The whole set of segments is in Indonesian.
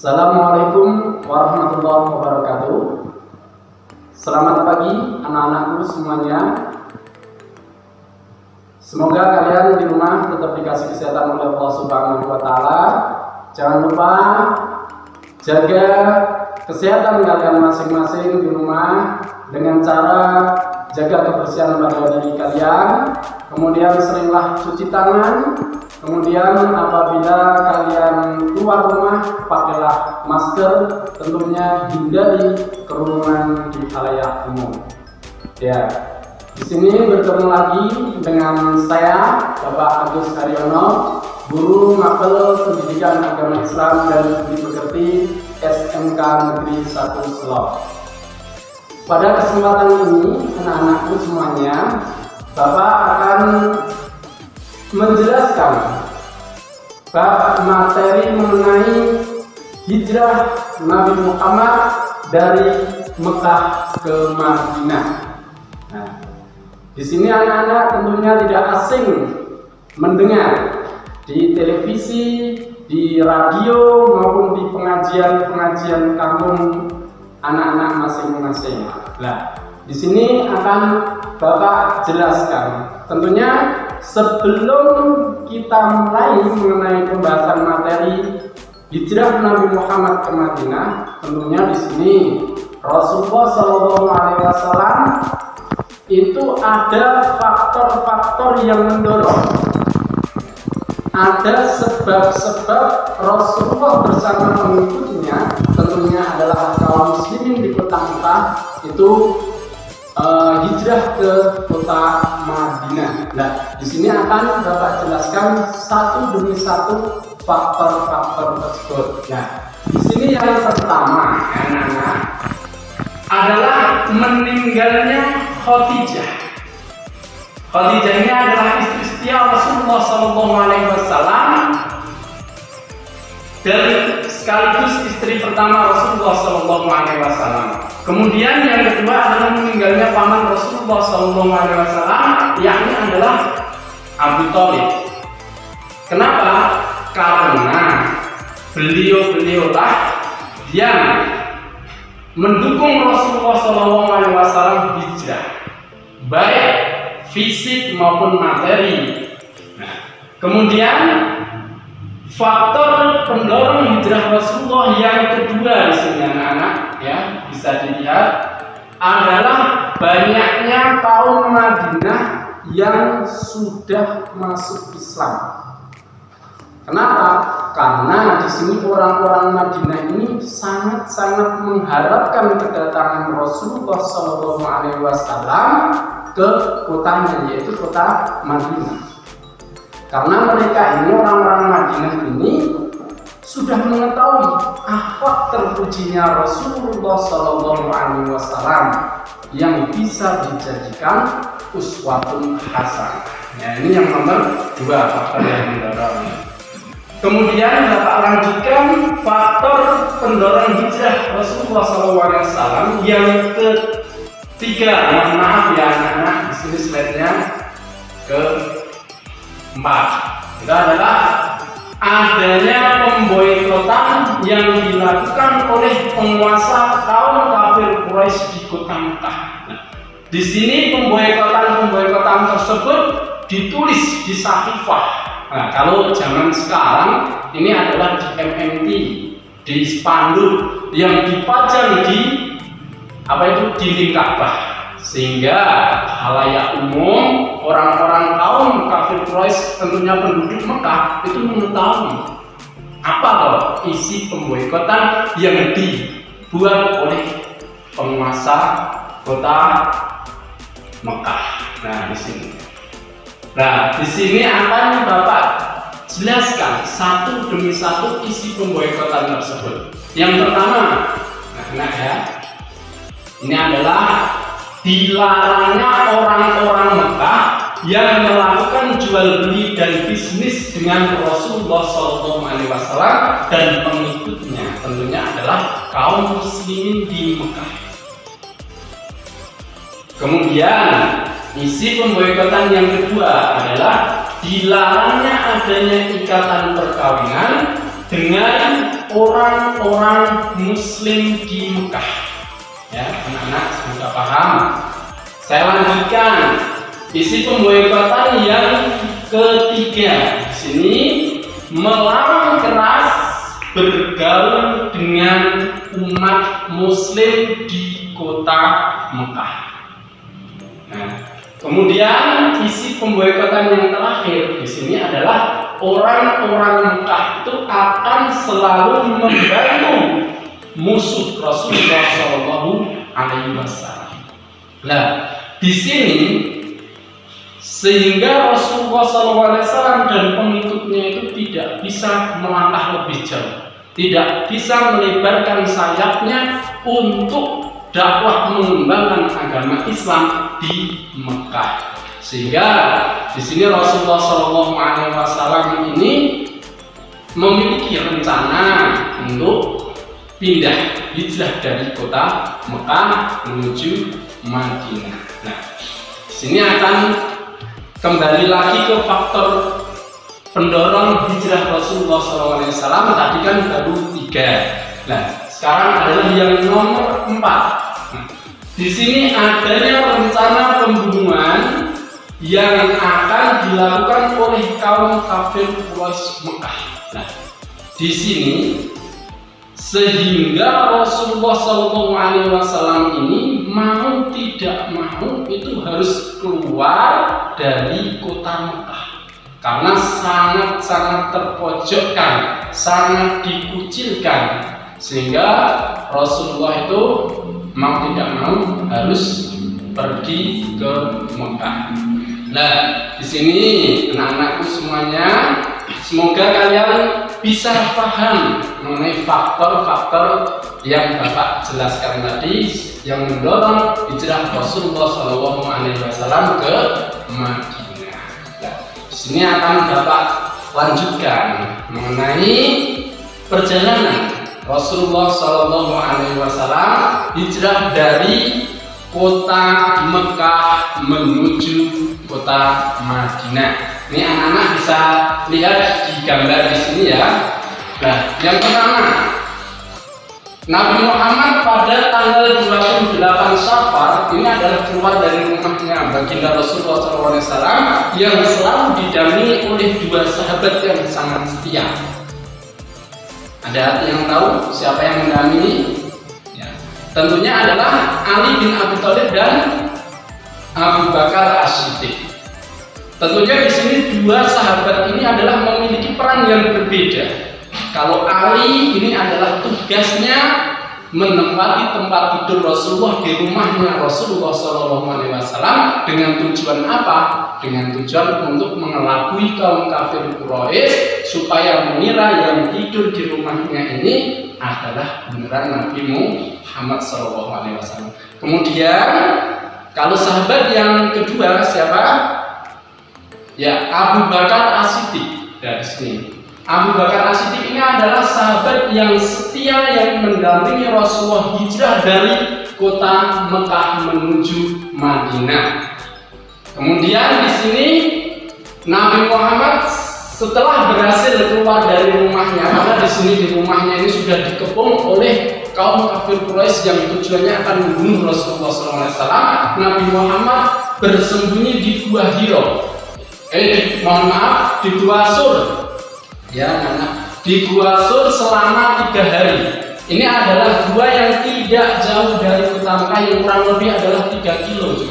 Assalamualaikum warahmatullahi wabarakatuh. Selamat pagi anak-anakku semuanya. Semoga kalian di rumah tetap dikasih kesehatan oleh Allah Subhanahu wa Ta'ala. Jangan lupa jaga kesehatan kalian masing-masing di rumah dengan cara jaga kebersihan pada diri kalian. Kemudian seringlah cuci tangan. Kemudian apabila kalian keluar rumah, pakailah masker, tentunya hindari kerumunan di khalayak umum. Ya, di sini bertemu lagi dengan saya, Bapak Agus Haryono, Guru Mapel Pendidikan Agama Islam dan Budi Pekerti SMK Negeri 1 Selok. Pada kesempatan ini, anak-anakku semuanya, Bapak akan menjelaskan bab materi mengenai hijrah Nabi Muhammad dari Mekah ke Madinah. Nah, di sini anak-anak tentunya tidak asing mendengar di televisi, di radio maupun di pengajian-pengajian kampung anak-anak masing-masing. Nah, di sini akan Bapak jelaskan. Tentunya sebelum kita mulai mengenai pembahasan materi hijrah Nabi Muhammad ke Madinah, tentunya di sini Rasulullah SAW itu ada faktor-faktor yang mendorong, ada sebab-sebab Rasulullah bersama pengikutnya, tentunya adalah kaum muslimin di kota Mekah itu hijrah ke kota Madinah. Nah, di sini akan Bapak jelaskan satu demi satu faktor-faktor tersebut. Nah, di sini yang pertama, anak-anak, adalah meninggalnya Khadijah. Khadijah ini adalah istri setia Rasulullah SAW dan sekaligus istri pertama Rasulullah SAW. Kemudian yang kedua adalah meninggalnya paman Rasulullah SAW, yakni adalah Abu Thalib. Kenapa? Karena beliau-beliaulah yang mendukung Rasulullah SAW hijrah, baik fisik maupun materi. Nah, kemudian faktor pendorong hijrah Rasulullah yang kedua di sini anak-anak, ya, bisa dilihat adalah banyaknya kaum Madinah yang sudah masuk Islam. Kenapa? Karena di sini orang-orang Madinah ini sangat-sangat mengharapkan kedatangan Rasulullah SAW ke kotanya, yaitu kota Madinah. Karena mereka ini, orang-orang Madinah ini sudah mengetahui akhlak terpujinya Rasulullah SAW yang bisa dijadikan uswatun hasanah. Ya, ini yang nomor dua, faktor yang mendorong. Kemudian Bapak lanjutkan faktor pendorong hijrah Rasulullah SAW yang ketiga. Maaf ya anak-anak, di sini slide-nya keempat. Itu adalah adanya pemboikotan yang dilakukan oleh penguasa kaum kafir Quraisy di kota Mekah. Nah, di sini pemboikotan tersebut ditulis di Sahifah. Nah, kalau zaman sekarang ini adalah di MMT, di spanduk yang dipajang di dinding Ka'bah, sehingga khalayak umum, orang-orang kaum kafir Quraisy, tentunya penduduk Mekah, itu mengetahui apa loh isi pemboikotan yang dibuat oleh penguasa kota Mekah. Nah, di sini akan Bapak jelaskan satu demi satu isi pemboikotan tersebut. Yang pertama, nah ya, ini adalah dilarangnya orang-orang Mekah yang melakukan jual beli dan bisnis dengan Rasulullah SAW dan pengikutnya, tentunya adalah kaum muslimin di Mekah. Kemudian isi pemboikotan yang kedua adalah dilarangnya adanya ikatan perkawinan dengan orang-orang Muslim di Mekah. Ya, anak-anak semoga paham. Saya lanjutkan isi pemboikotan yang ketiga. Di sini melarang keras bergaul dengan umat Muslim di kota Mekah. Nah, kemudian isi pemboikotan yang terakhir di sini adalah orang-orang Mekah itu akan selalu membantu musuh Rasulullah SAW. Nah, di sini sehingga Rasulullah SAW dan pengikutnya itu tidak bisa melangkah lebih jauh, tidak bisa melebarkan sayapnya untuk dakwah mengembangkan agama Islam di Mekah. Sehingga di sini Rasulullah SAW ini memiliki rencana untuk pindah hijrah dari kota Mekah menuju Madinah. Nah, di sini akan kembali lagi ke faktor pendorong hijrah Rasulullah SAW. Tadi kan baru 3. Nah, sekarang adalah yang nomor 4. Nah, di sini adanya rencana pembunuhan yang akan dilakukan oleh kaum kafir Quraisy Mekah. Nah, di sini sehingga Rasulullah SAW ini mau tidak mau itu harus keluar dari kota Mekah karena sangat-sangat terpojokkan, sangat dikucilkan, sehingga Rasulullah itu mau tidak mau harus pergi ke Mekah. Nah, di sini anak-anakku semuanya, semoga kalian bisa paham mengenai faktor-faktor yang Bapak jelaskan tadi yang mendorong hijrah Rasulullah SAW ke Madinah. Nah, di sini akan Bapak lanjutkan mengenai perjalanan Rasulullah SAW hijrah dari kota Mekah menuju kota Madinah. Ini anak-anak bisa lihat di gambar di sini ya. Nah, yang pertama, Nabi Muhammad pada tanggal 28 Syafar ini adalah keluar dari rumahnya baginda Rasulullah SAW yang selalu didampingi oleh 2 sahabat yang sangat setia. Ada yang tahu siapa yang mendampingi? Ya, tentunya adalah Ali bin Abi Thalib dan Abu Bakar As-Siddiq. Tentunya di sini 2 sahabat ini adalah memiliki peran yang berbeda. Kalau Ali ini adalah tugasnya menempati tempat tidur Rasulullah di rumahnya Rasulullah SAW dengan tujuan apa? Dengan tujuan untuk mengelabui kaum kafir Quraisy supaya mengira yang tidur di rumahnya ini adalah beneran Nabi Muhammad SAW. Kemudian kalau sahabat yang kedua siapa? Ya, Abu Bakar As-Siddiq. Dari sini Abu Bakar As-Siddiq ini adalah sahabat yang setia yang mendampingi Rasulullah hijrah dari kota Mekah menuju Madinah. Kemudian di sini Nabi Muhammad setelah berhasil keluar dari rumahnya, karena di sini di rumahnya ini sudah dikepung oleh kaum kafir Quraisy yang tujuannya akan membunuh Rasulullah SAW. Nabi Muhammad bersembunyi di Gua Hira. Di Gua Sur. Ya, di Gua Sur selama 3 hari. Ini adalah gua yang tidak jauh dari kota Mekah, yang kurang lebih adalah 3 kilo.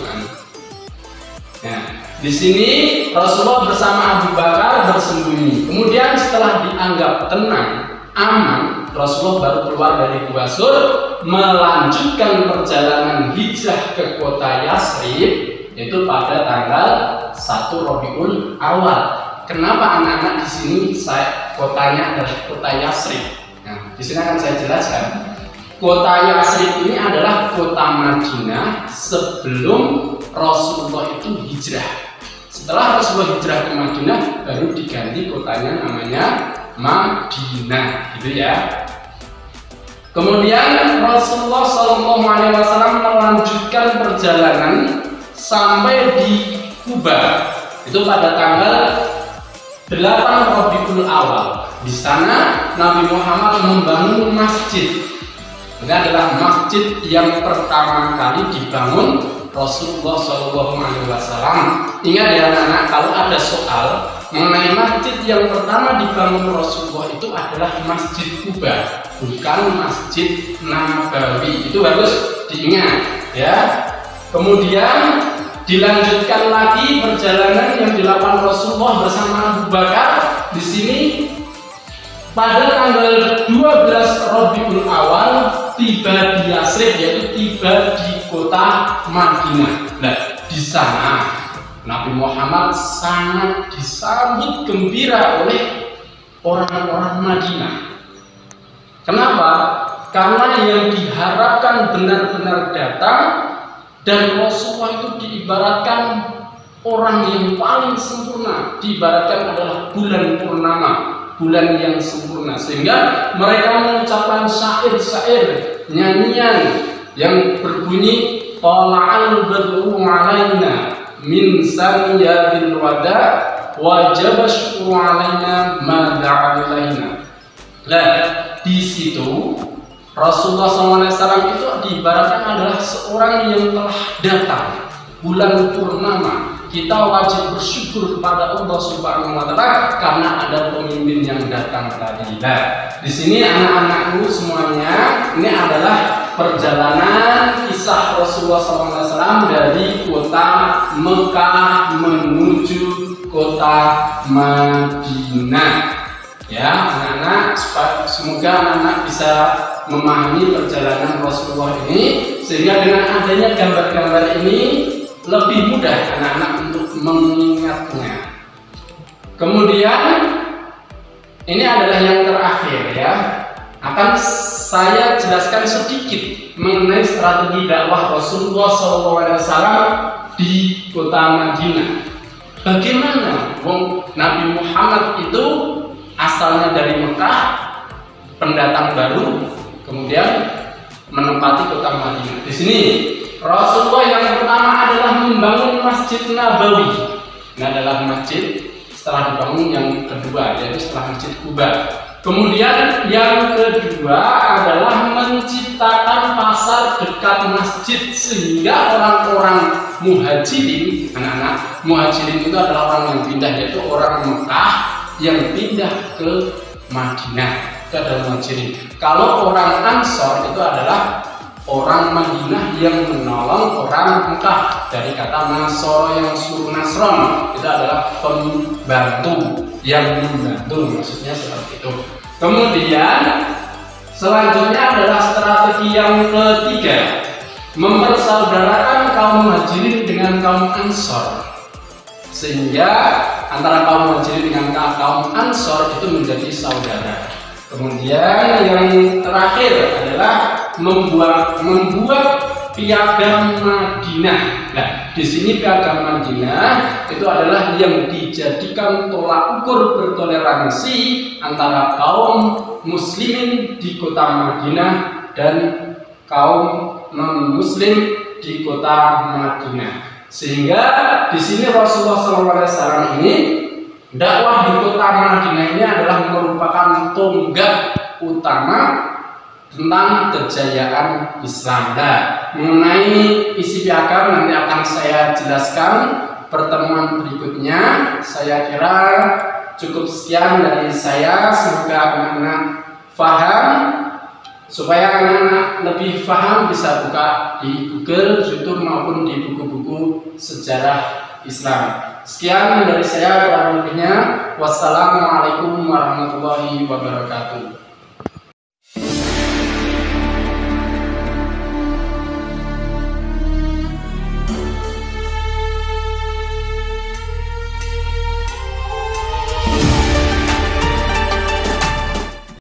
Nah, di sini Rasulullah bersama Abu Bakar bersembunyi. Kemudian setelah dianggap tenang, aman, Rasulullah baru keluar dari Gua Sur, melanjutkan perjalanan hijrah ke kota Yasrib, itu pada tanggal 1 Rabiul Awal. Kenapa anak-anak di sini kotanya adalah kota Yasrib? Nah, di sini akan saya jelaskan. Kota Yasrib ini adalah kota Madinah sebelum Rasulullah itu hijrah. Setelah Rasulullah hijrah ke Madinah, baru diganti kotanya namanya Madinah, gitu ya. Kemudian Rasulullah SAW melanjutkan perjalanan sampai di Kuba. Itu pada tanggal Rabiul Awal. Di sana Nabi Muhammad membangun masjid. Ini adalah masjid yang pertama kali dibangun Rasulullah SAW. Ingat ya anak-anak, kalau ada soal mengenai masjid yang pertama dibangun Rasulullah itu adalah Masjid Kuba, bukan Masjid Nabawi. Itu harus diingat ya. Kemudian dilanjutkan lagi perjalanan yang dilakukan Rasulullah bersama Abu Bakar. Di sini pada tanggal 12 Rabiul Awal tiba di Yasrib, yaitu tiba di kota Madinah. Nah, di sana Nabi Muhammad sangat disambut gembira oleh orang-orang Madinah. Kenapa? Karena yang diharapkan benar-benar datang, dan Rasulullah itu diibaratkan orang yang paling sempurna, diibaratkan adalah bulan purnama, bulan yang sempurna, sehingga mereka mengucapkan syair-syair, nyanyian yang berbunyi tala'al badru alaina min saniyatil wada wajib syukru alaina ma da'alaina. Nah, di situ Rasulullah SAW itu diibaratkan adalah seorang yang telah datang bulan purnama. Kita wajib bersyukur kepada Allah Subhanahu wa Ta'ala karena ada pemimpin yang datang tadi. Nah, di sini anak-anakku semuanya, ini adalah perjalanan kisah Rasulullah SAW dari kota Mekah menuju kota Madinah. Ya, anak-anak, semoga anak-anak bisa memahami perjalanan Rasulullah ini, sehingga dengan adanya gambar-gambar ini lebih mudah anak-anak untuk mengingatnya. Kemudian ini adalah yang terakhir ya. Akan saya jelaskan sedikit mengenai strategi dakwah Rasulullah SAW di kota Madinah. Bagaimana Nabi Muhammad itu asalnya dari Mekah, pendatang baru, kemudian menempati kota Madinah. Di sini Rasulullah yang pertama adalah membangun Masjid Nabawi. Ini adalah masjid setelah dibangun yang kedua, yaitu setelah Masjid Kuba. Kemudian yang kedua adalah menciptakan pasar dekat masjid, sehingga orang-orang muhajirin, anak-anak muhajirin itu adalah orang yang pindah, yaitu orang Mekah yang pindah ke Madinah. Itu adalah muhajirin. Kalau orang Ansor itu adalah orang Madinah yang menolong orang Mekah, dari kata Nasoro yang suruh Nasron, itu adalah pembantu yang membantu, maksudnya seperti itu. Kemudian selanjutnya adalah strategi yang ketiga, mempersaudarakan kaum Muhajirin dengan kaum Ansor, sehingga antara kaum Muhajirin dengan kaum Ansor itu menjadi saudara. Kemudian yang terakhir adalah membuat piagam Madinah. Nah, di sini piagam Madinah itu adalah yang dijadikan tolak ukur bertoleransi antara kaum muslimin di kota Madinah dan kaum non-muslim di kota Madinah. Sehingga di sini Rasulullah SAW ini dakwah di kota Madinah ini adalah merupakan tonggak utama tentang kejayaan Islam. Nah, mengenai isi piagam nanti akan saya jelaskan pertemuan berikutnya. Saya kira cukup sekian dari saya. Semoga anak-anak paham. Supaya anak-anak lebih paham bisa buka di Google, YouTube maupun di buku-buku sejarah Islam. Sekian dari saya, kurang lebihnya. Wassalamualaikum warahmatullahi wabarakatuh.